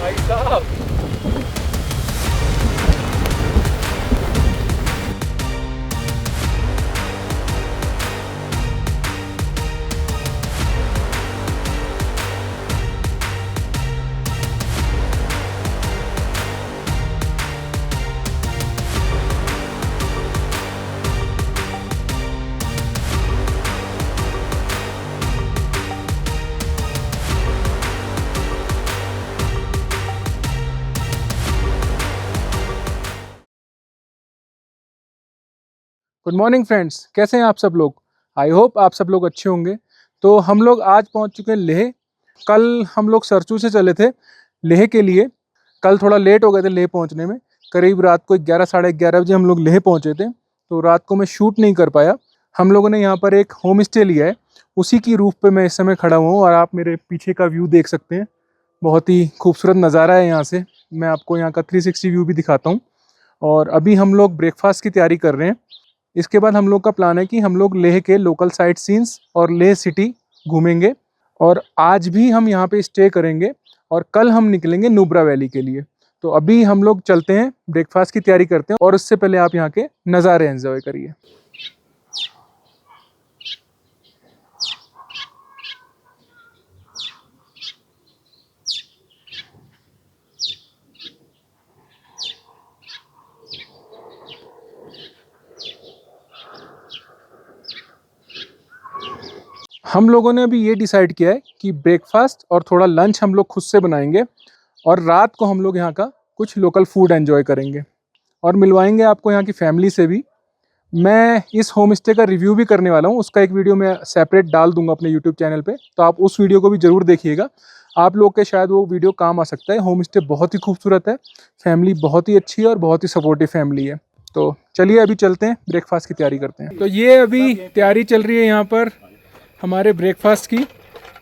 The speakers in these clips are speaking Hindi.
भाई साहब। गुड मॉर्निंग फ्रेंड्स, कैसे हैं आप सब लोग। आई होप आप सब लोग अच्छे होंगे। तो हम लोग आज पहुंच चुके हैं लेह। कल हम लोग सरचू से चले थे लेह के लिए। कल थोड़ा लेट हो गए थे लेह पहुंचने में। करीब रात को 11 साढ़े 11 बजे हम लोग लेह पहुंचे थे, तो रात को मैं शूट नहीं कर पाया। हम लोगों ने यहाँ पर एक होम स्टे लिया है, उसी की रूफ पे मैं इस समय खड़ा हुआ हूँ और आप मेरे पीछे का व्यू देख सकते हैं। बहुत ही खूबसूरत नज़ारा है यहाँ से। मैं आपको यहाँ का 360 व्यू भी दिखाता हूँ। और अभी हम लोग ब्रेकफास्ट की तैयारी कर रहे हैं। इसके बाद हम लोग का प्लान है कि हम लोग लेह के लोकल साइट सीन्स और लेह सिटी घूमेंगे। और आज भी हम यहाँ पे स्टे करेंगे और कल हम निकलेंगे नुब्रा वैली के लिए। तो अभी हम लोग चलते हैं, ब्रेकफास्ट की तैयारी करते हैं और उससे पहले आप यहाँ के नज़ारे एंजॉय करिए। हम लोगों ने अभी ये डिसाइड किया है कि ब्रेकफास्ट और थोड़ा लंच हम लोग खुद से बनाएंगे और रात को हम लोग यहाँ का कुछ लोकल फूड एंजॉय करेंगे और मिलवाएंगे आपको यहाँ की फैमिली से भी। मैं इस होम स्टे का रिव्यू भी करने वाला हूँ, उसका एक वीडियो मैं सेपरेट डाल दूंगा अपने यूट्यूब चैनल पे, तो आप उस वीडियो को भी ज़रूर देखिएगा। आप लोग के शायद वो वीडियो काम आ सकता है। होम स्टे बहुत ही खूबसूरत है, फैमिली बहुत ही अच्छी है और बहुत ही सपोर्टिव फैमिली है। तो चलिए अभी चलते हैं, ब्रेकफास्ट की तैयारी करते हैं। तो ये अभी तैयारी चल रही है यहाँ पर हमारे ब्रेकफास्ट की।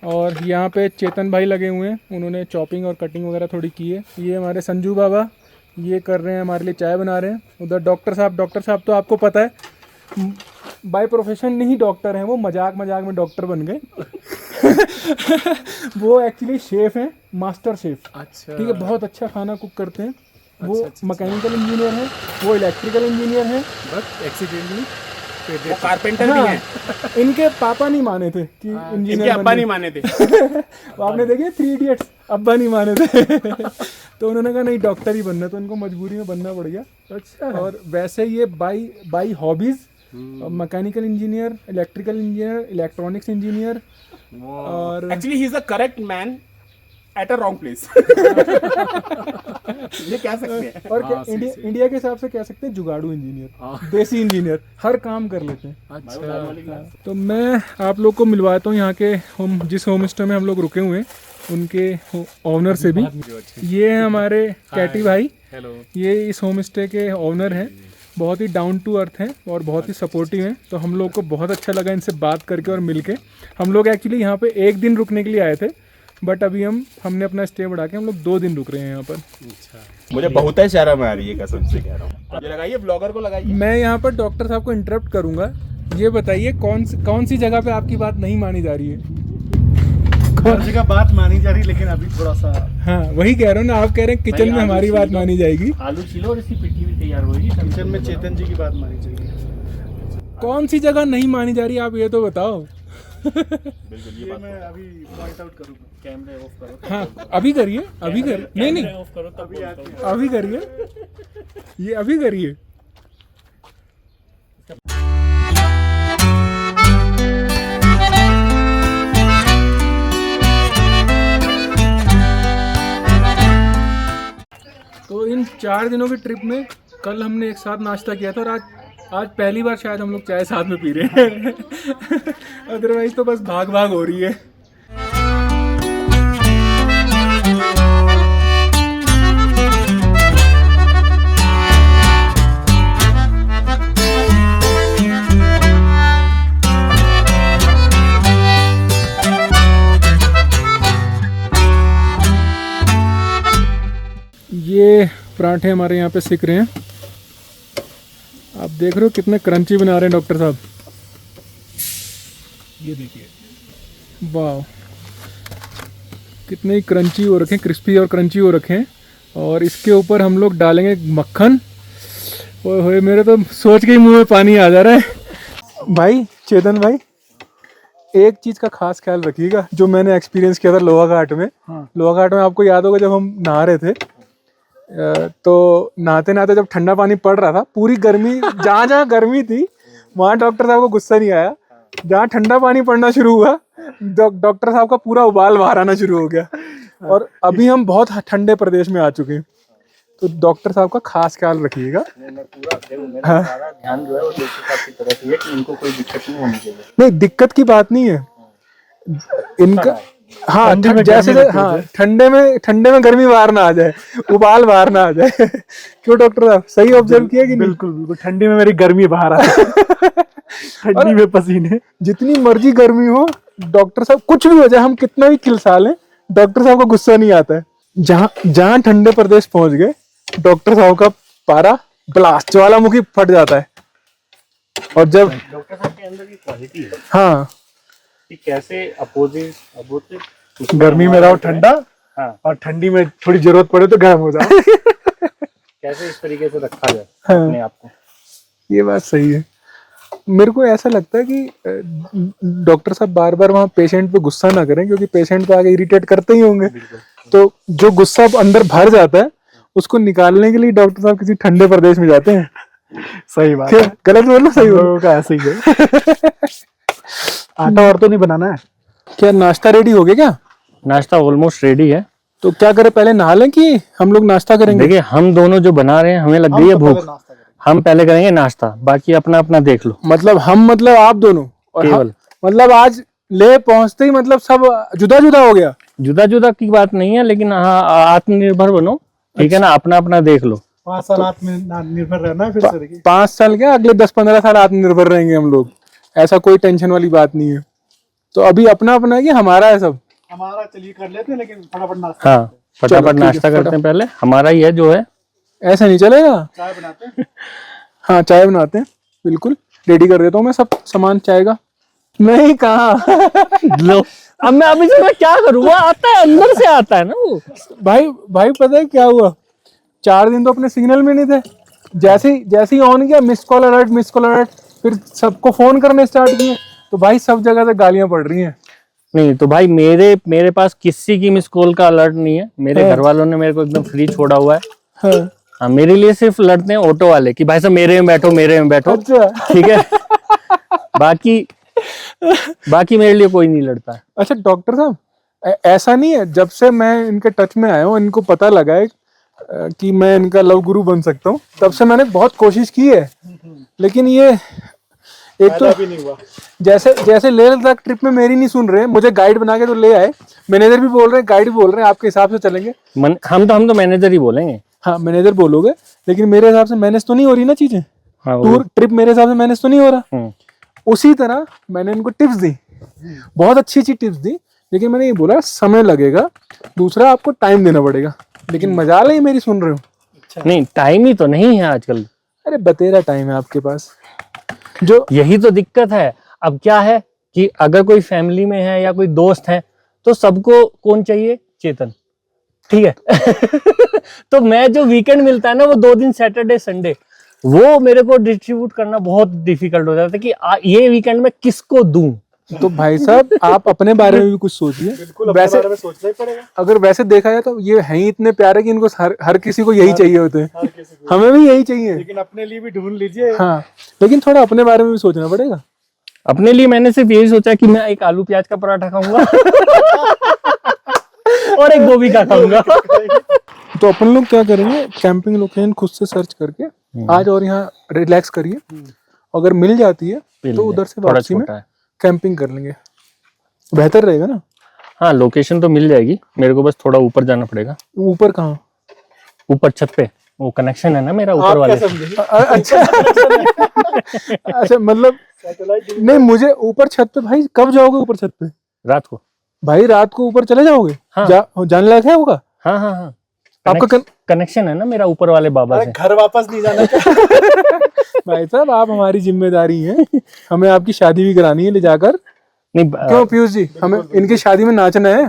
और यहाँ पे चेतन भाई लगे हुए हैं, उन्होंने चॉपिंग और कटिंग वगैरह थोड़ी की है। ये हमारे संजू बाबा, ये कर रहे हैं हमारे लिए चाय बना रहे हैं। उधर डॉक्टर साहब तो आपको पता है बाय प्रोफेशन नहीं डॉक्टर हैं, वो मजाक में डॉक्टर बन गए। वो एक्चुअली शेफ़ हैं, मास्टर शेफ़। अच्छा, ठीक है, बहुत अच्छा खाना कुक करते हैं। वो मैकेनिकल इंजीनियर हैं, वो इलेक्ट्रिकल इंजीनियर हैं, बट एक्सीडेंटली वो कारपेंटर भी हैं। इनके पापा नहीं माने थे कि इंजीनियर, इनके अब्बा नहीं माने थे। आपने देखे 3 इडियट्स, अब्बा नहीं माने थे। तो उन्होंने कहा नहीं डॉक्टर ही बनना, तो उनको मजबूरी में बनना पड़ गया। अच्छा। और वैसे ये by hobbies mechanical engineer, electrical engineer, electronics engineer. और actually he is the correct man at a wrong place. ये कह सकते हैं। और इंडिया के हिसाब से कह सकते हैं जुगाड़ू इंजीनियर, देसी इंजीनियर, हर काम कर लेते हैं। अच्छा। तो मैं आप लोग को मिलवाता हूँ यहाँ के जिस होम स्टे में हम लोग रुके हुए हैं उनके ओनर से भी। ये है हमारे कैटी भाई। हेलो। ये इस होम स्टे के ओनर हैं, बहुत ही डाउन टू अर्थ हैं और बहुत ही सपोर्टिव हैं। तो हम लोग को बहुत अच्छा लगा इनसे बात करके और मिलके। हम लोग एक्चुअली यहाँ पे 1 दिन रुकने के लिए आए थे, बट अभी हमने अपना स्टे बढ़ा के हम लोग 2 दिन रुक रहे हैं यहाँ पर। अच्छा। मुझे बहुत है शर्म आ रही है, कसम से कह रहा हूँ। ये लगाइए, ब्लॉगर को लगाइए। मैं यहाँ पर डॉक्टर साहब को इंटरप्ट करूंगा। ये बताइए कौन सी जगह पे आपकी बात नहीं मानी जा रही है? हर जगह बात मानी जा रही, लेकिन अभी थोड़ा सा। हाँ वही कह रहा हूँ ना, आप कह रहे हैं किचन में हमारी बात मानी जाएगी। आलू छीलो और इसकी पिट्ठी भी तैयार होगी। किचन में चेतन जी की बात मानी चाहिए। कौन सी जगह नहीं मानी जा रही आप ये तो बताओ। बिल्कुल, ये मैं अभी पॉइंट आउट करूंगा। कैमरे ऑफ करो। हाँ अभी करिए, अभी कर नहीं ऑफ करो तभी अभी करिए, ये अभी करिए। तो इन 4 दिनों की ट्रिप में कल हमने एक साथ नाश्ता किया था और आज पहली बार शायद हम लोग चाय साथ में पी रहे हैं। अदरवाइज तो बस भाग हो रही है। ये पराठे हमारे यहाँ पे सिक रहे हैं, आप देख रहे हो कितने क्रंची बना रहे हैं डॉक्टर साहब। ये देखिए, वाह। कितने क्रंची हो रखे हैं, क्रिस्पी और क्रंची हो रखे हैं। और इसके ऊपर हम लोग डालेंगे मक्खन। ओए होए, मेरे तो सोच के ही मुंह में पानी आ जा रहा है। भाई चेतन भाई, एक चीज़ का खास ख्याल रखिएगा जो मैंने एक्सपीरियंस किया था लोहा घाट में। लोहा घाट में आपको याद होगा जब हम नहा रहे थे, तो नहाते नहाते जब ठंडा पानी पड़ रहा था, पूरी गर्मी जहाँ जहाँ गर्मी थी वहाँ डॉक्टर साहब को गुस्सा नहीं आया। जहाँ ठंडा पानी पड़ना शुरू हुआ, डॉक्टर साहब का पूरा उबाल बाहर आना शुरू हो गया। और अभी हम बहुत ठंडे प्रदेश में आ चुके हैं, तो डॉक्टर साहब का खास ख्याल रखिएगा। मेरा सारा ध्यान जो है वो डॉक्टर साहब की तरफ ही है कि इनको कोई दिक्कत नहीं होनी चाहिए। नहीं, दिक्कत की बात नहीं है इनका। हाँ, जैसे हाँ, ठंडे में गर्मी बाहर ना आ जाए, उबाल बाहर ना आ जाए। क्यों डॉक्टर साहब, सही ऑब्जर्व किया कि नहीं? बिल्कुल बिल्कुल, ठंडी में मेरी गर्मी बाहर आ ठंडी में पसीने। जितनी मर्जी गर्मी हो, डॉक्टर साहब कुछ भी हो जाए, हम कितना भी किलसा लें, डॉक्टर साहब को गुस्सा नहीं आता है। जहाँ ठंडे प्रदेश पहुंच गए, डॉक्टर साहब का पारा ब्लास्ट, ज्वालामुखी फट जाता है। और जब डॉक्टर साहब के अंदर की क्वालिटी है हाँ कि कैसे अपोजिट गर्मी में रहो ठंडा, हाँ, और ठंडी में थोड़ी जरूरत पड़े तो गर्म हो जाओ। कैसे इस तरीके से रखा जाए हाँ। अपने आप को। ये बात सही है। मेरे को ऐसा लगता है कि डॉक्टर साहब बार बार वहाँ पेशेंट पे गुस्सा ना करें, क्योंकि पेशेंट तो आगे इरिटेट करते ही होंगे। तो जो गुस्सा अंदर भर जाता है, उसको निकालने के लिए डॉक्टर साहब किसी ठंडे प्रदेश में जाते हैं। सही बात क्या है, गलत बोलो? सही बोलो। लोगों का ऐसे ही है। आटा और तो नहीं बनाना है। क्या नाश्ता रेडी हो गया क्या? नाश्ता ऑलमोस्ट रेडी है। तो क्या करें, पहले नहा लें कि हम लोग नाश्ता करेंगे? देखिए, हम दोनों जो बना रहे हैं, हमें लग गई है भूख, हम पहले करेंगे नाश्ता, बाकी अपना अपना देख लो। मतलब आप दोनों और केवल मतलब आज ले पहुंचते ही मतलब सब जुदा जुदा हो गया? जुदा जुदा की बात नहीं है, लेकिन हाँ, आत्मनिर्भर बनो, ठीक है ना, अपना अपना देख लो। 5 साल आत्मनिर्भर रहना है फिर से। देखिए 5 साल क्या, अगले 10-15 साल आत्मनिर्भर रहेंगे हम लोग। ऐसा कोई टेंशन वाली बात नहीं है। तो अभी अपना अपना है कि हमारा है सब? हमारा चलिए कर लेते हैं, लेकिन फटाफट नाश्ता हाँ, फटाफट नाश्ता करते हैं पहले, हमारा ही है जो है। ऐसा नहीं चलेगा। चाय बनाते हैं। हाँ, चाय बनाते हैं, बिल्कुल रेडी कर देता हूँ मैं सब सामान चाय का। नहीं कहाँ लो, अब मैं अभी से मैं क्या करूँ, वो आता है, अंदर से आता है ना वो। भाई पता है क्या हुआ? 4 दिन तो अपने सिग्नल में नहीं थे। जैसे ही ऑन किया, मिस कॉल अलर्ट, फिर सबको फोन करने स्टार्ट किए, तो भाई सब जगह से गालियां पड़ रही हैं। नहीं तो भाई, मेरे पास किसी की मिस कॉल का अलर्ट नहीं है। मेरे घर वालों ने मेरे को एकदम फ्री छोड़ा हुआ है। हाँ। हाँ, मेरे लिए सिर्फ लड़ते हैं ऑटो वाले कि भाई साहब मेरे में बैठो, अच्छा। ठीक है। बाकी मेरे लिए कोई नहीं लड़ता है। अच्छा डॉक्टर साहब, ऐसा नहीं है, जब से मैं इनके टच में आया हूँ, इनको पता लगा है कि मैं इनका लव गुरु बन सकता हूँ, तब से मैंने बहुत कोशिश की है, लेकिन ये एक तो भी नहीं हुआ। जैसे लेह लद्दाख ट्रिप में मेरी नहीं सुन रहे, मुझे गाइड बना के तो ले आए, मैनेजर भी बोल रहे हैं, गाइड भी बोल रहे हैं आपके हिसाब से चलेंगे। हम तो मैनेजर ही बोलेंगे। हाँ, मैनेजर बोलोगे, लेकिन मेरे हिसाब से मैनेज तो नहीं हो रही ना चीजें। हाँ, टूर ट्रिप मेरे हिसाब से मैनेज तो नहीं हो रहा। हम्म। उसी तरह मैंने इनको टिप्स दी, बहुत अच्छी टिप्स दी, लेकिन मैंने ये बोला समय लगेगा, दूसरा आपको टाइम देना पड़ेगा। लेकिन मजाल है मेरी सुन रहे हो? नहीं, टाइम ही तो नहीं है आजकल। अरे बतेरा टाइम है आपके पास, जो यही तो दिक्कत है। अब क्या है कि अगर कोई फैमिली में है या कोई दोस्त है, तो सबको कौन चाहिए? चेतन, ठीक है। तो मैं जो वीकेंड मिलता है ना, वो 2 दिन सैटरडे संडे, वो मेरे को डिस्ट्रीब्यूट करना बहुत डिफिकल्ट हो जाता है कि ये वीकेंड में किसको दूं। तो भाई साहब आप अपने बारे में भी कुछ सोचिए। वैसे बारे में सोचना ही पड़ेगा। अगर वैसे देखा जाए तो ये हैं ही इतने प्यारे कि इनको हर किसी को यही चाहिए होते हैं, हमें भी यही चाहिए। लेकिन अपने लिए भी ढूंढ लीजिए। हाँ, लेकिन थोड़ा अपने बारे में भी सोचना पड़ेगा। अपने लिए मैंने सिर्फ यही सोचा कि मैं एक आलू प्याज का पराठा खाऊंगा और एक गोभी का खाऊंगा। तो अपन लोग क्या करेंगे, कैंपिंग लोकेशन खुद से सर्च करके आज और यहाँ रिलैक्स करिए, अगर मिल जाती है तो उधर से वापसी में कैंपिंग कर लेंगे, बेहतर रहेगा ना। हाँ, लोकेशन तो मिल जाएगी, मेरे को बस थोड़ा ऊपर जाना पड़ेगा। ऊपर कहाँ? ऊपर छत पे, वो कनेक्शन है ना मेरा ऊपर वाले। अच्छा अच्छा, मतलब नहीं, मुझे ऊपर छत पे भाई कब जाओगे? ऊपर छत पे रात को भाई, रात को ऊपर चले जाओगे? हाँ। जाने लायक है होगा? हाँ हाँ हाँ, आपका कनेक्शन है ना मेरा ऊपर वाले बाबा से। घर वापस नहीं जाना। भाई साहब आप हमारी जिम्मेदारी हैं, हमें आपकी शादी भी करानी है ले जाकर। नहीं, क्यों पीयूष जी, हमें इनकी शादी में नाचना है।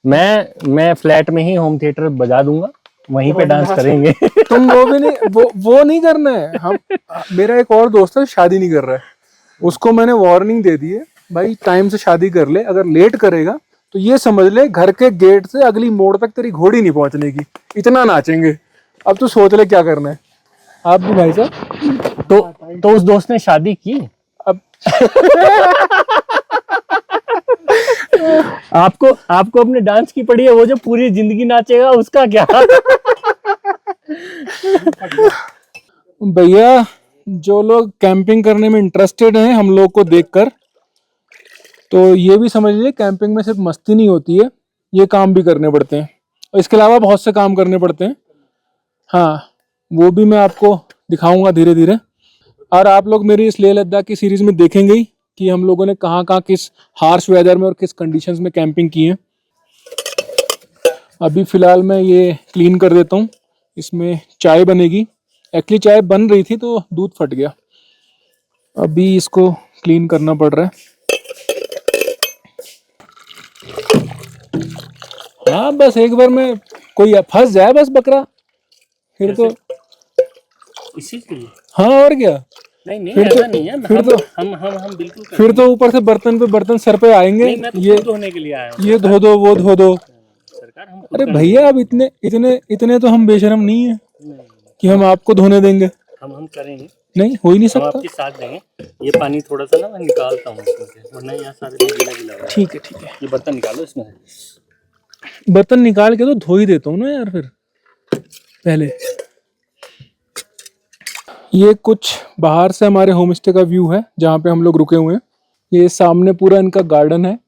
मैं फ्लैट में ही होम थिएटर बजा दूंगा, वहीं पे डांस करेंगे। तुम वो भी नहीं, वो नहीं करना है। हम मेरा एक और दोस्त है शादी नहीं कर रहा है, उसको मैंने वार्निंग दे दी है, भाई टाइम से शादी कर ले, अगर लेट करेगा तो ये समझ ले घर के गेट से अगली मोड़ तक तेरी घोड़ी नहीं पहुंचने की, इतना नाचेंगे। अब तू सोच ले क्या करना है। आप भी भाई साहब। तो उस दोस्त ने शादी की। अब आपको अपने डांस की पड़ी है, वो जो पूरी जिंदगी नाचेगा उसका क्या? भैया जो लोग कैंपिंग करने में इंटरेस्टेड हैं हम लोग को देखकर, तो ये भी समझ लीजिए कैंपिंग में सिर्फ मस्ती नहीं होती है, ये काम भी करने पड़ते हैं और इसके अलावा बहुत से काम करने पड़ते हैं। हाँ, वो भी मैं आपको दिखाऊंगा धीरे धीरे। और आप लोग मेरी इस लेह लद्दाख की सीरीज में देखेंगे ही कि हम लोगों ने कहाँ कहाँ किस हार्श वेदर में और किस कंडीशंस में कैंपिंग की है। अभी फ़िलहाल मैं ये क्लीन कर देता हूँ, इसमें चाय बनेगी। एक्चुअली चाय बन रही थी तो दूध फट गया, अभी इसको क्लीन करना पड़ रहा है। हाँ बस एक बार में कोई फंस जाए बस बकरा, फिर तो इसी के लिए। हाँ और क्या, नहीं फिर ऐसा तो- नहीं है। फिर तो- हम बिल्कुल फिर तो ऊपर से बर्तन पे बर्तन सर पे आएंगे। नहीं, मैं तो ये खुद धोने के लिए आया हूँ ये धो दो वो धो दो। सरकार। हम खुद अरे भैया अब इतने इतने इतने तो हम बेशरम नहीं है कि हम आपको धोने देंगे। हम करेंगे, नहीं हो ही नहीं हम सकता। आपके साथ देंगे। ये पानी थोड़ा सा ना मैं निकालता हूँ इसमें से, वरना यहाँ सारे में गीला गीला हो रहा है। ठीक है ठीक है, ये बर्तन निकालो इसमें से। बर्तन निकाल के तो धो ही देता हूँ ना यार फिर पहले। ये कुछ बाहर से हमारे होम स्टे का व्यू है जहाँ पे हम लोग रुके हुए हैं। ये सामने पूरा इनका गार्डन है,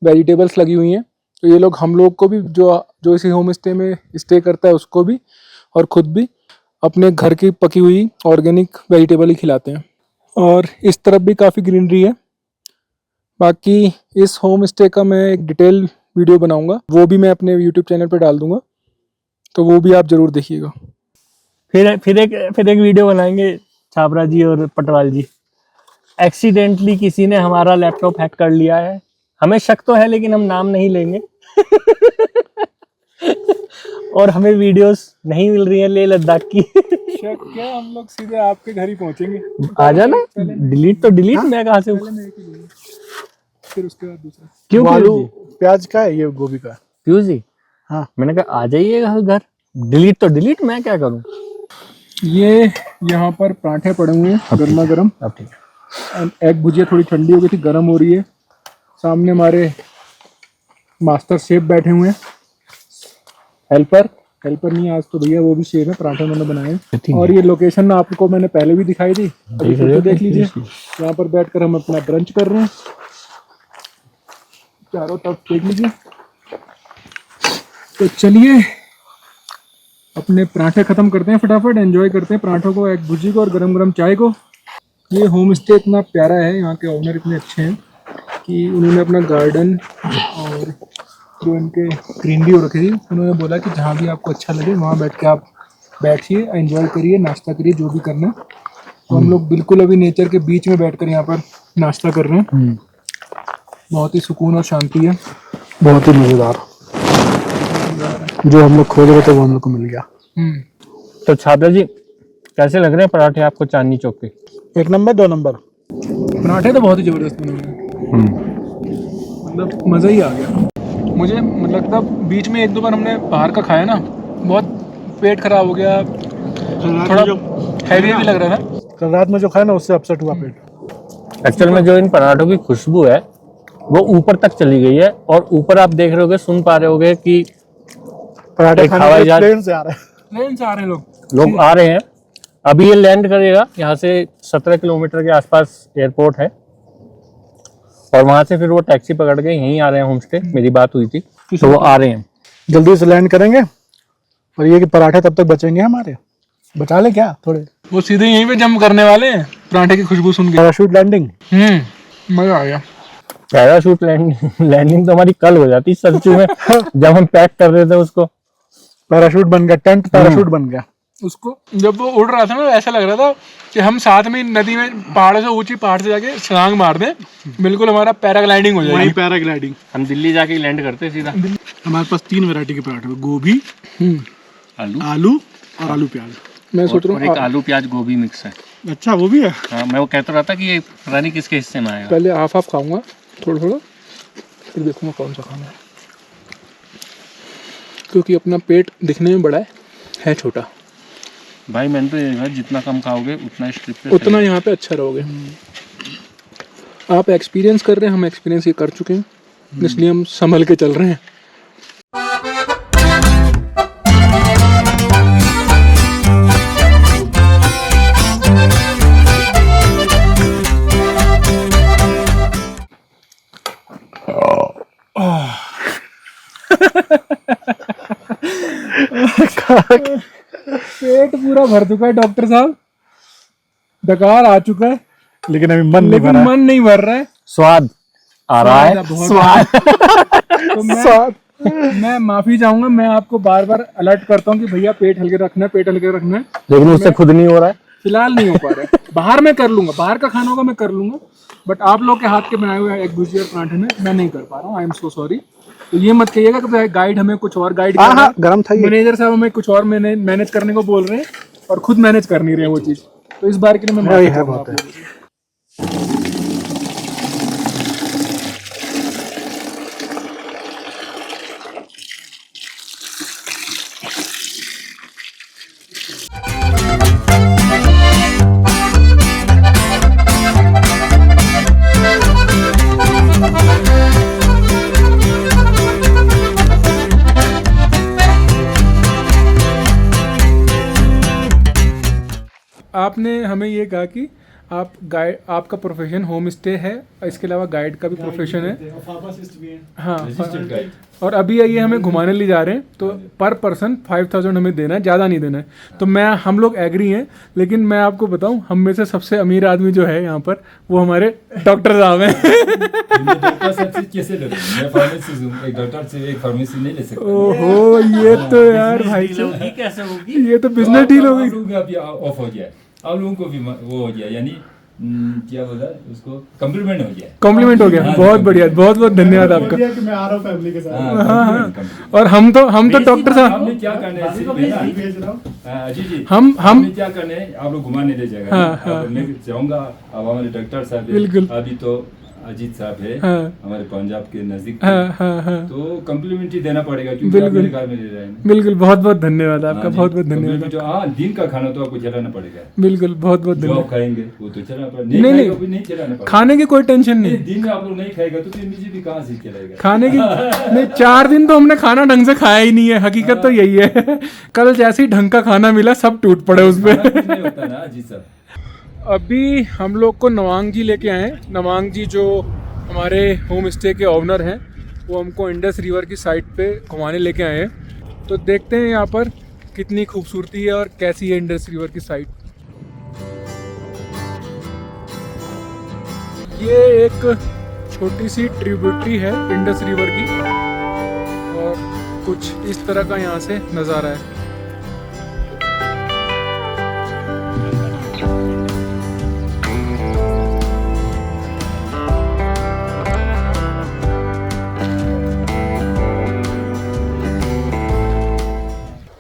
वेजिटेबल्स लगी हुई हैं। तो ये लोग हम लोग को भी जो इसी होम स्टे में स्टे करता है उसको भी और खुद भी अपने घर की पकी हुई ऑर्गेनिक वेजिटेबल ही खिलाते हैं। और इस तरफ भी काफ़ी ग्रीनरी है। बाकी इस होम स्टे का मैं एक डिटेल वीडियो बनाऊंगा, वो भी मैं अपने यूट्यूब चैनल पर डाल दूंगा, तो वो भी आप ज़रूर देखिएगा। फिर एक वीडियो बनाएंगे छाबरा जी और पटवाल जी। एक्सीडेंटली किसी ने हमारा लैपटॉप हैक कर लिया है, हमें शक तो है लेकिन हम नाम नहीं लेंगे। और हमें वीडियोस नहीं मिल रही है लेह लद्दाख की। शक क्या, हम लोग सीधे आपके घर ही पहुंचेंगे। आ जाना, डिलीट तो डिलीट। मैं कहाँ से, फिर उसके बाद दूसरा। क्यों आलू पीयूष जी? प्याज का है, ये गोभी का है। पीयूष जी, हाँ मैंने कहा आ जाइएगा घर, डिलीट तो डिलीट, मैं क्या करूं। ये यहाँ पर पराठे पड़े हुए हैं गर्मा गर्म। अब ठीक है। एग भुजिया थोड़ी ठंडी हो गई थी, गर्म हो रही है। सामने हमारे मास्टर शेफ बैठे हुए हैं, हेल्पर नहीं आज तो भैया, वो भी शेफ है, पराठे उन्होंने बनाए हैं। और ये लोकेशन आपको मैंने पहले भी दिखाई थी, अभी फिर से देख लीजिए। यहाँ पर बैठकर हम अपना ब्रंच कर रहे हैं, चारों तरफ देख लीजिए। तो चलिए अपने पराठे खत्म करते हैं, फटाफट एंजॉय करते हैं पराठों को, एग भुजी को और गरम गरम चाय को। ये होम स्टे इतना प्यारा है, यहाँ के ओनर इतने अच्छे हैं कि उन्होंने अपना गार्डन और जो इनके ग्रीनरी हो रखी थी, उन्होंने बोला कि जहाँ भी आपको अच्छा लगे वहाँ बैठ के आप बैठिए, एंजॉय करिए, नाश्ता करिए, जो भी करना है। तो हम लोग बिल्कुल अभी नेचर के बीच में बैठकर यहाँ पर नाश्ता कर रहे हैं। बहुत ही सुकून और शांति है, बहुत ही मजेदार। जो हम लोग खोज रहे थे वो हम लोग को मिल गया। तो छाबरा जी कैसे लग रहे हैं पराठे आपको चांदनी चौक के? 1 नंबर 2 नंबर। पराठे तो बहुत ही ज़बरदस्त बने हुए हैं, मतलब मज़ा ही आ गया मुझे। मतलब तब बीच में 1-2 बार हमने बाहर का खाया ना, बहुत पेट खराब हो गया, थोड़ा हैवी भी लग रहा था। कल रात में जो खाया ना उससे अपसेट हुआ पेट। एक्चुअल में जो इन पराठों की खुशबू है वो ऊपर तक चली गई है, और ऊपर आप देख रहे होगे, सुन पा रहे होगे कि पराठे एक खाने हवाई के जहाज- प्लेन से आ रहे हैं। प्लेन से आ रहे हैं लोग आ रहे हैं। अभी ये लैंड करेगा, यहाँ से 17 किलोमीटर के आसपास एयरपोर्ट है, और वहां से फिर वो टैक्सी पकड़ के यहीं आ रहे हैं होम स्टे। मेरी बात हुई थी तो वो आ रहे हैं, जल्दी से लैंड करेंगे। और ये कि पराठे तब तक बचेंगे हमारे, बचा ले क्या थोड़े। वो सीधे यहीं पे जंप करने वाले हैं पराठे की खुशबू सुन के। Parachute landing. मजा आ गया। पैराशूट लैंडिंग तो हमारी कल हो जाती सरचू में जब हम पैक कर रहे थे उसको। पैराशूट बन गया, टेंट पैराशूट बन गया। उसको जब वो उड़ रहा था ना ऐसा लग रहा था कि हम साथ में नदी में पहाड़ से ऊंची पहाड़ से जाके छलांग मार दें, बिल्कुल हमारा पैराग्लाइडिंग हो जाएगी। वही पैराग्लाइडिंग। हम दिल्ली जाके लैंड करते सीधा। हमारे पास 3 वैरायटी के पराठे हैं, गोभी, आलू और आलू प्याज। मैं सोच रहा और एक आलू प्याज गोभी मिक्स है। अच्छा वो भी है। हाँ, मैं वो कहता रहा था कि ये पता नहीं किसके हिस्से में आएगा। पहले हाफ खाऊंगा थोड़ा थोड़ा, फिर देखूंगा कौन सा खाना है, क्योंकि अपना पेट दिखने में बड़ा है छोटा। भाई मैंने तो ये देखा, जितना कम खाओगे उतना स्ट्रिप पे उतना यहाँ पे अच्छा रहोगे। आप एक्सपीरियंस कर रहे हैं, हम एक्सपीरियंस ये कर चुके हैं, इसलिए हम संभल के चल रहे हैं। पेट पूरा भर चुका है डॉक्टर साहब, डकार आ चुका है, लेकिन अभी मन नहीं भरा। मन नहीं भर रहा है। स्वाद आ रहा है। स्वाद तो मैं माफी चाहूंगा, मैं आपको बार बार अलर्ट करता हूँ कि भैया पेट हल्के रखना है, पेट हल्के रखना है, लेकिन उससे खुद नहीं हो रहा है। फिलहाल नहीं हो पा रहा है। बाहर में कर लूंगा, बाहर का खाना होगा मैं कर लूंगा, बट आप लोग के हाथ के बनाए हुए एग भुजिया और पराठे में मैं नहीं कर पा रहा हूँ। I am so sorry. तो ये मत कहिएगा कि गाइड हमें कुछ और गाइड कर रहा है, गरम था ये। मैनेजर साहब हमें कुछ और मैनेज करने को बोल रहे हैं और खुद मैनेज कर नहीं रहे वो चीज़। तो इस बार के लिए मैं माफी चाहूंगा आप लोगों से। आपने हमें ये कहा कि आप गाइड, आपका प्रोफेशन होम स्टे है, इसके अलावा गाइड का भी प्रोफेशन है। हाँ, और अभी ये हमें घुमाने ले जा रहे हैं, तो पर पर्सन 5000 हमें देना है, ज़्यादा नहीं देना है। तो हम लोग एग्री हैं, लेकिन मैं आपको बताऊं, हम में से सबसे अमीर आदमी जो है यहाँ पर वो हमारे डॉक्टर साहब हैं। ओहो, ये तो यार भाई कैसे होगी? ये तो बिजनेस डील हो गई। ऑफ हो गया, आप लोगों को भी वो हो गया, यानी क्या बोला उसको, कॉम्प्लीमेंट हो गया। कॉम्प्लीमेंट हो गया। बहुत बढ़िया, बहुत बहुत धन्यवाद आपका। कि मैं आ रहा हूँ फैमिली के साथ। हाँ। और हम तो डॉक्टर साहब, हमने क्या करना है भेज रहा हूँ। जी जी, हम क्या करना है, आप लोग घुमाने ले जाएगा। हाँ। मैं चाहूंगा अब हमारे डॉक्टर साहब हैं, बिल्कुल। अभी तो अजीत साहब है, हाँ। हमारे पंजाब के नजदीक, हाँ। तो कम्प्लीमेंट्री देना पड़ेगा, क्योंकि आप मेरे घर में रह रहे हैं। बिल्कुल, बहुत बहुत धन्यवाद आपका, बहुत बहुत धन्यवाद। हाँ, दिन का खाना तो आपको चलाना पड़ेगा। बिल्कुल, बहुत बहुत जो आप धन्यवाद। खाएंगे वो तो चलाना पड़ेगा, नहीं, नहीं चलाना पड़ेगा। खाने की कोई टेंशन नहीं। दिन में आप लोग नहीं खाएगा तो फिर मुझे भी कहाँ से चलेगा। खाने की नहीं, 4 दिन तो हमने खाना ढंग से खाया ही नहीं है, हकीकत तो यही है। कल जैसे ही ढंग का खाना मिला सब टूट पड़े उसमें। नहीं होता ना जी सर। अभी हम लोग को नवांग जी लेके आए। नवांग जी जो हमारे होम स्टे के ओनर हैं, वो हमको इंडस रिवर की साइड पे घुमाने लेके आए हैं। तो देखते हैं यहाँ पर कितनी खूबसूरती है और कैसी है इंडस रिवर की साइड। ये एक छोटी सी ट्रिब्यूटरी है इंडस रिवर की, और कुछ इस तरह का यहाँ से नज़ारा है।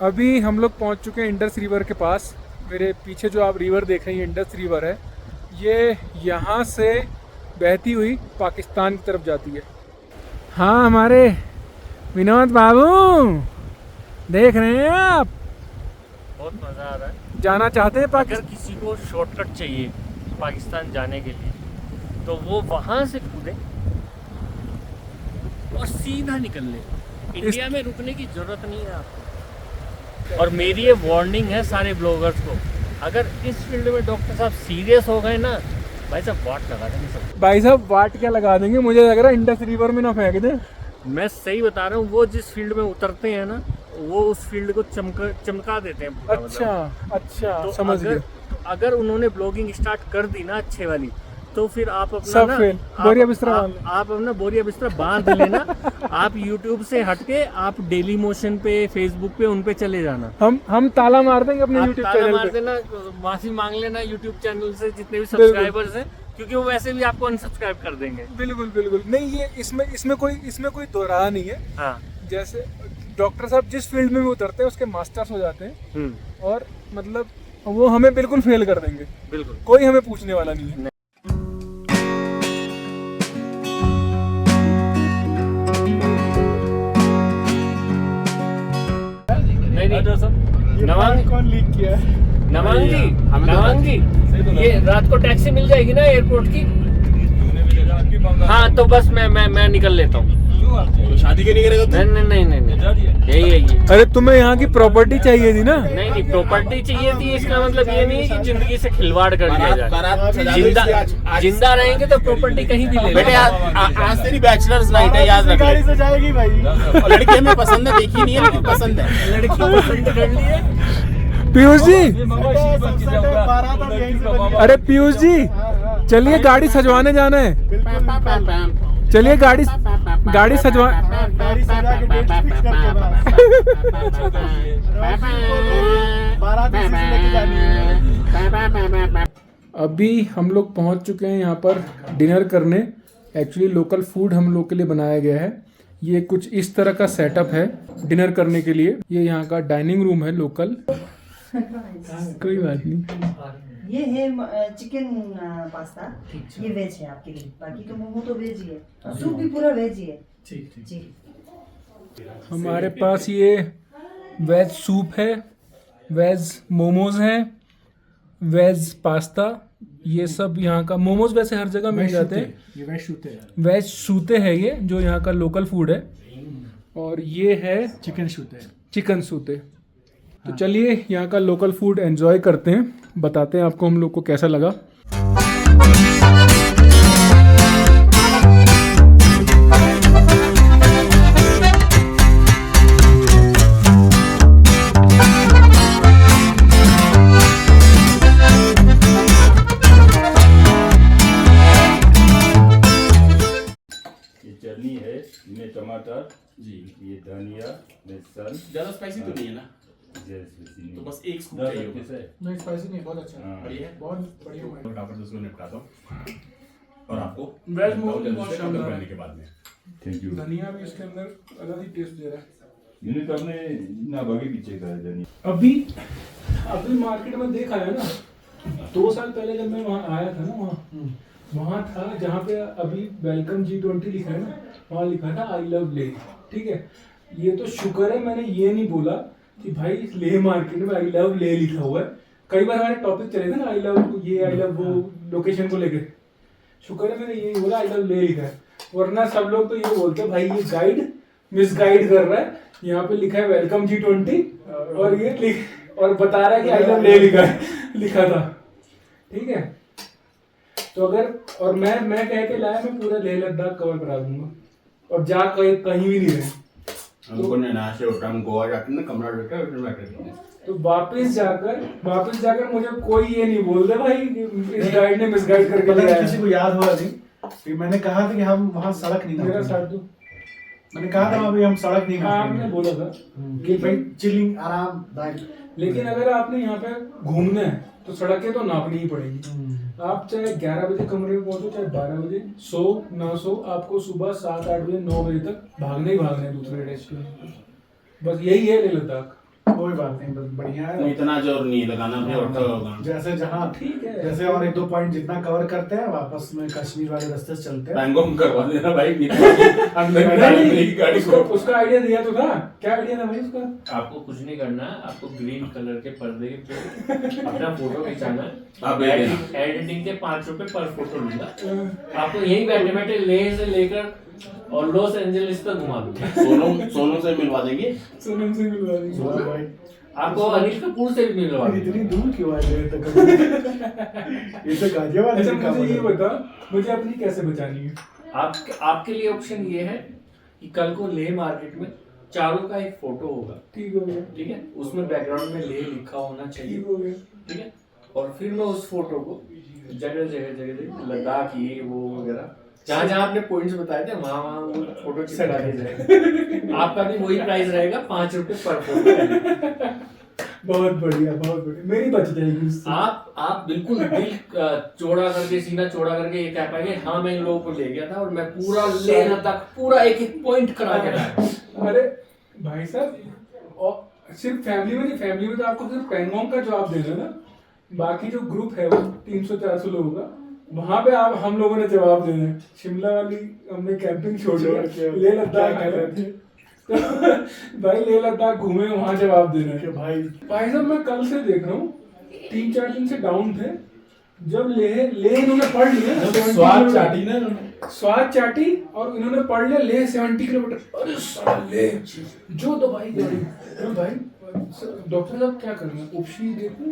अभी हम लोग पहुंच चुके हैं इंडस रिवर के पास। मेरे पीछे जो आप रिवर देख रहे हैं इंडस रिवर है, ये यहाँ से बहती हुई पाकिस्तान की तरफ जाती है। हाँ, हमारे विनोद बाबू देख रहे हैं आप, बहुत मजा आ रहा है। जाना चाहते हैं अगर पाकिस्तान? किसी को शॉर्टकट चाहिए पाकिस्तान जाने के लिए, तो वो वहां से कूदे और सीधा निकल ले। इंडिया में रुकने की जरूरत नहीं है आपको। और मेरी ये वार्निंग है सारे ब्लॉगर्स को, अगर इस फील्ड में डॉक्टर साहब सीरियस हो गए ना, भाई साहब वाट लगा देंगे सब। भाई साहब वाट क्या लगा देंगे, मुझे लग रहा है इंडस रिवर में ना फेंक दें। मैं सही बता रहा हूँ, वो जिस फील्ड में उतरते हैं ना, वो उस फील्ड को चमका देते हैं पूरा। अच्छा, तो समझ गया। अगर उन्होंने ब्लॉगिंग स्टार्ट कर दी ना अच्छे वाली, तो फिर आप अपना सब ना फेल। बोरिया बिस्तरा बांध लो। आप अपना बोरिया बिस्तरा बांध लेना। आप YouTube से हटके आप डेली मोशन पे, फेसबुक पे, उन पे चले जाना। हम ताला मार देंगे अपने आप यूट्यूब ताला चैनल मार पे। देना, माफी मांग लेना यूट्यूब चैनल से जितने भी सब्सक्राइबर्स हैं, क्योंकि वो वैसे भी आपको अनसब्सक्राइब कर देंगे। बिल्कुल बिल्कुल नहीं, ये इसमें कोई दो राह नहीं है। हाँ। जैसे डॉक्टर साहब जिस फील्ड में भी उतरते हैं उसके मास्टर्स हो जाते हैं, और मतलब वो हमें बिल्कुल फेल कर देंगे। बिल्कुल। कोई हमें पूछने वाला नहीं है। नहीं नवांग कौन लीक किया है? नवांग जी, नवांग जी, ये रात को टैक्सी मिल जाएगी ना एयरपोर्ट की? हाँ, तो बस मैं निकल लेता हूँ। तो शादी के नहीं करेगा तू? नहीं, यही। अरे तुम्हें यहाँ की प्रॉपर्टी चाहिए थी ना? नहीं, प्रॉपर्टी चाहिए थी, इसका मतलब ये नहीं है कि जिंदगी से खिलवाड़ कर दिया जाए। बारात सजा दो इसकी आज। जिंदा रहेंगे तो प्रॉपर्टी कहीं भी ले बेटे लेंगे। आज तेरी बैचलर्स नाइट है, याद रख ले। गाड़ी से जाएगी भाई। और लड़की हमें पसंद है, देखी नहीं है लेकिन पसंद है। लड़की पसंद कर लिए। पीयूष जी, बारात अब यहीं से बनी है। अरे पीयूष जी, चलिए गाड़ी सजवाने जाना है। चलिए गाड़ी सजवा गाड़ी सजा के डेट फिक्स करके बारात इसी से लेके जानी है। अभी हम लोग पहुंच चुके हैं यहाँ पर डिनर करने। एक्चुअली लोकल फूड हम लोग के लिए बनाया गया है। ये कुछ इस तरह का सेटअप है डिनर करने के लिए। ये यहाँ का डाइनिंग रूम है लोकल। कोई बात नहीं। ये है चिकन पास्ता, ये वेज है आपके लिए, बाकी तो मोमो तो वेज ही है, सूप भी पूरा वेज ही है। जी। हमारे पास ये वेज सूप है, वेज मोमोज हैं, वेज पास्ता, ये सब यहाँ का। मोमोज वैसे हर जगह मिल जाते हैं। ये वेज शूते हैं, वेज सूते है ये, जो यहाँ का लोकल फूड है। और ये है चिकन शूते हैं। चिकन सूते। तो चलिए यहाँ का लोकल फूड एंजॉय करते हैं, बताते हैं आपको हम लोग को कैसा लगा। ये चटनी है, इसमें टमाटर जी, ये धनिया, लहसुन। ज्यादा स्पाइसी तो नहीं है ना? तो बस एक स्कूप चाहिए होगा। नहीं स्पाइसी नहीं, बहुत अच्छा हाँ। बढ़िया है। बहुत बढ़िया। फटाफट उसको निपटाता हूँ और आपको वेज मोमो जल्दी बहुत से शानदार कम है। करने के बाद में। Thank you. धनिया भी इसके अंदर अलग ही टेस्ट दे रहा है। मैंने तो अपने ना बगे पीछे का है धनिया। अभी मार्केट में देखा है ना, 2 साल पहले जब मैं वहाँ आया था ना, वहाँ था जहाँ पे अभी वेलकम G20 लिखा है ना, वहाँ लिखा था आई लव ले। ठीक है, ये तो शुक्र है मैंने ये नहीं बोला कि भाई ले मार्केट में आई लव ले लिखा हुआ है। कई बार हमारे टॉपिक चले थे ना, आई लव ये, आई लव वो, लोकेशन को लेके। शुक्र है मैंने ये बोला आई लव ले लिखा है, वरना सब लोग तो ये बोलते भाई ये गाइड मिसगाइड कर रहा है। यहाँ पे लिखा है वेलकम G20 और ये और बता रहा है कि आई लव ले लिखा था। ठीक है, तो अगर और मैं कह के लाया, मैं पूरा लेह लद्दाख कवर करा दूंगा और जा कहीं भी नहीं रहे। हमको नैना से उठा, हम गोवा जाके ना कमरा लेकर उसमें बैठे थे। तो वापस जाकर मुझे कोई ये नहीं बोल दे भाई इस गाइड ने मिसगाइड करके पता लिया नहीं किसी को याद होगा नहीं कि मैंने कहा था कि हम वहाँ सड़क नहीं मेरा नापेंगे। साथ दो। मैंने कहा था अभी हम सड़क नहीं हाँ, आपने नापेंगे। बोला था। कि भाई चिलिंग आरामदायक। लेकिन अगर आपने यहाँ पे घूमना है तो सड़कें तो नापनी ही पड़ेगी। आप चाहे 11 बजे कमरे में पहुंचो, चाहे 12 बजे, सो ना सो, आपको सुबह 7-8 बजे 9 बजे तक भागना ही भागना है दूसरे डेस्टिनेशन। बस यही है लेह लद्दाख। कोई बात नहीं, बस बढ़िया है। इतना जोर नहीं लगाना, भी होता होगा। जैसे जहाँ ठीक है। जैसे और 1-2 पॉइंट जितना कवर करते हैं, वापस में कश्मीर वाले रास्ते से चलते हैं। पैंगोंग करवा देना भाई, अंदर डालने की गाड़ी को। उसका आइडिया दिया तो था। क्या आइडिया था भाई उसका? आपको कुछ नहीं करना है, आपको ग्रीन कलर के पर्दे पे अपना फोटो खिंचाना आप है। भेज देना। एडिटिंग के 5 रुपए पर फोटो लूंगा। आपको यही बैठे बैठे लेह से लेकर और लॉस एंजलिस तक घुमा दूंगा। सोनू से मिलवा देंगे। सोनम से मिलवा देंगे। सोनू भाई, आपको अनिल कपूर से भी मिलवा दूंगा। इतनी दूर क्यों आए मेरे तक? ये तो गाजियाबाद अच्छा से काम मुझे ये है। बता, मुझे अपनी कैसे बचानी है? आपके लिए ऑप्शन ये है कि कल को लेह मार्केट में चारों का एक फोटो होगा। ठीक हो गया। ठीक है, उसमें बैकग्राउंड में लेह लिखा होना चाहिए। ठीक हो गया। ठीक है, और फिर मैं उस फोटो को जगह जगह जगह जगह लद्दाख ये वो वगैरह जहाँ जहाँ आपने पॉइंट्स बताए थे वहाँ वहाँ वो फोटो चिपका दिए जाएगा। आपका भी वही प्राइस रहेगा, 5 रुपए पर फोटो। बहुत बढ़िया मेरी बच जाएगी उससे। आप बिल्कुल दिल चौड़ा करके, सीना चौड़ा करके ये कह पाएंगे हाँ मैं इन लोगों को ले गया था और मैं पूरा लेह लद्दाख पूरा एक एक पॉइंट करा के लाया। अरे भाई साहब, और सिर्फ फैमिली में नहीं, फैमिली में तो आपको सिर्फ पैंगोंग का जवाब देना ना, बाकी जो ग्रुप है वो 300-400 लोगों का, वहां पे आप हम लोगों ने जवाब देना है। शिमला वाली हमने कैंपिंग छोड़ दिया, लेह लद्दाख आ रहे थे तो भाई लेह लद्दाख घूमे, वहां जवाब देना है। भाई साहब मैं कल से देख रहा हूँ 3-4 दिन से डाउन थे, जब लेह इन्होंने पढ़ लिया, स्वाद चाटी ना इन्होंने। स्वाद चाटी और इन्होंने पढ़ लिया लेह 70 किलोमीटर। अरे साला लेह जो दवाई गाड़ी। अरे भाई डॉक्टर साहब क्या करना है, उपशी देखूं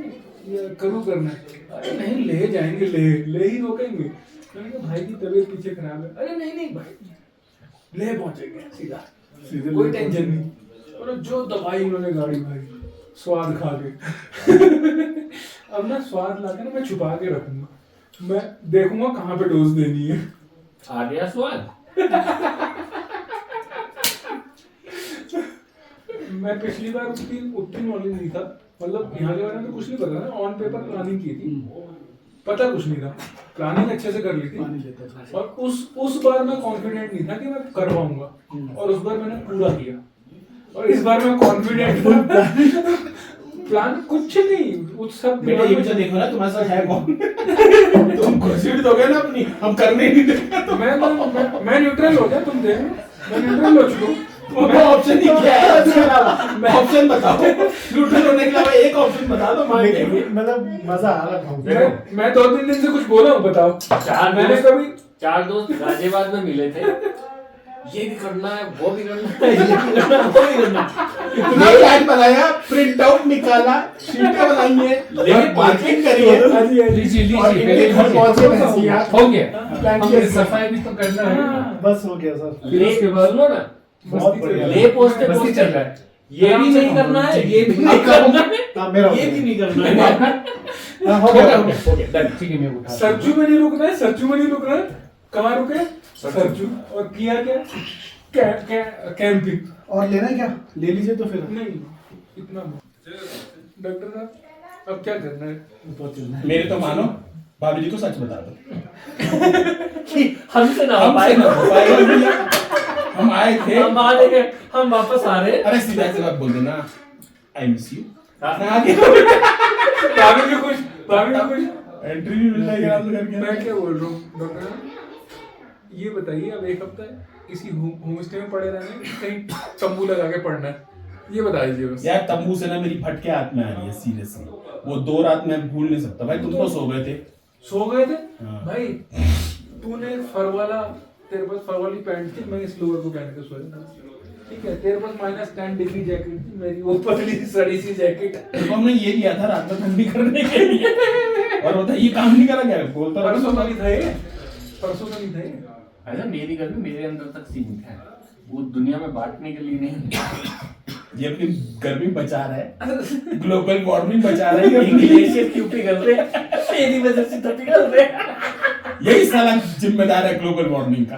या करूँ करना है? अरे नहीं ले जाएंगे, ले ही रोकेंगे। मैंने कहा भाई की तबीयत पीछे खराब है। अरे नहीं भाई ले पहुंचेंगे सीधा, कोई टेंशन नहीं। और जो दवाई इन्होंने गाड़ी भाई स्वाद खा के अब ना स्वाद ला के ना मैं छुपा के रखूंगा, मैं देखूंगा कहाँ पे डोज देनी है। आ गया स्वाद। मैं पिछली बार उतनी नॉलेज नहीं था, मतलब यहाँ के बारे में तो कुछ नहीं पता ना, ऑन पेपर प्लानिंग की थी, पता कुछ नहीं था, प्लानिंग अच्छे से कर ली थी। और उस बार मैं कॉन्फिडेंट नहीं था कि मैं कर पाऊंगा, और उस बार मैंने पूरा किया। और इस बार मैं कॉन्फिडेंट हूँ। प्लान कुछ नहीं, उस सब बेटा ये भी तो देखो ना तुम्हारे साथ है कौन। तुम कुर्सी भी दोगे ना अपनी, हम करने नहीं देंगे। मैं न्यूट्रल हो गया, तुम देखो मैं न्यूट्रल हो चुका हूँ। ऑप्शन ही क्या है इसके अलावा? ऑप्शन बताओ, न्यूट्रल होने के अलावा एक ऑप्शन बता दो। मान लेंगे, मतलब मजा आ रहा था। मैं 2-3 दिन से कुछ बोला हूँ, बताओ। चार दोस्त गाजियाबाद में मिले थे, ये भी करना है, वो भी करना है, ये भी करना है, वो भी करना है। इतना प्लान बनाया, प्रिंट आउट निकाला, शीटें बनाई है, लेकिन मार्किंग करी है। लीजिए और इनके घर पहुंचे भैंसिया। हो गया, हमने सफाई भी तो करना है। बस हो गया सर। फिर उसके बाद सुनो ना, बहुत बढ़िया। ले पोस्टे बस्ती चल रहा है। ये भी नहीं करना है, ये भी नहीं करना है, ये भी नहीं करना है। हो गया। डन, ठीक है मैं उठा। सरजू में नहीं रुकना है, सरजू में नहीं रुकना है। कहाँ रुके? सरजू। और किया क्या? कैंपिंग। और लेना है क्या? ले लीजिए तो फिर। नहीं इतना डॉक्टर साहब अब क्या करना है? मेरे तो मानो भाभी जी को सच बता दो, हमसे ना हो हमसे ना हो पाएगा। पाएगा भैया। हम आए थे, हम आ लेंगे, हम वापस आ रहे हैं। अरे सीधा सी बात बोल देना, आई मिस यू। भाभी भी खुश। एंट्री भी मिल जाएगी आप लोग। मैं क्या बोल रहा हूँ डॉक्टर साहब, ये बताइए अब एक हफ्ता इसी होम स्टे में पड़े रहने, कहीं तंबू लगा के पड़ना है, ये बता दीजिए बस। यार तंबू से ना मेरी फटके हाथ में आ रही है सीरियसली। वो 2 रात मैं भूल नहीं सकता भाई। तुम तो सो गए थे। हाँ। भाई तूने तेरे पास फर वाली पैंट थी, मैं इस लोअर को पहन के सोया था, ठीक है। तेरे पास -10 डिग्री जैकेट थी, मेरी वो पतली सी सड़ी सी जैकेट। तो हमने ये लिया था रात में ठंडी करने के लिए, और होता ये काम नहीं करा क्या? बोलता परसों तो नहीं था ये, परसों तो नहीं था ये। ऐसा मेरी गर्मी मेरे अंदर तक सीमित है, वो दुनिया में बांटने के लिए नहीं। ये अपनी गर्मी बचा रहा है, ग्लोबल वार्मिंग बचा रहा है। ग्लेशियर क्यों पिघल रहे हैं? मेरी वजह से तो पिघल रहे हैं। यही साला जिम्मेदार है ग्लोबल वार्मिंग का।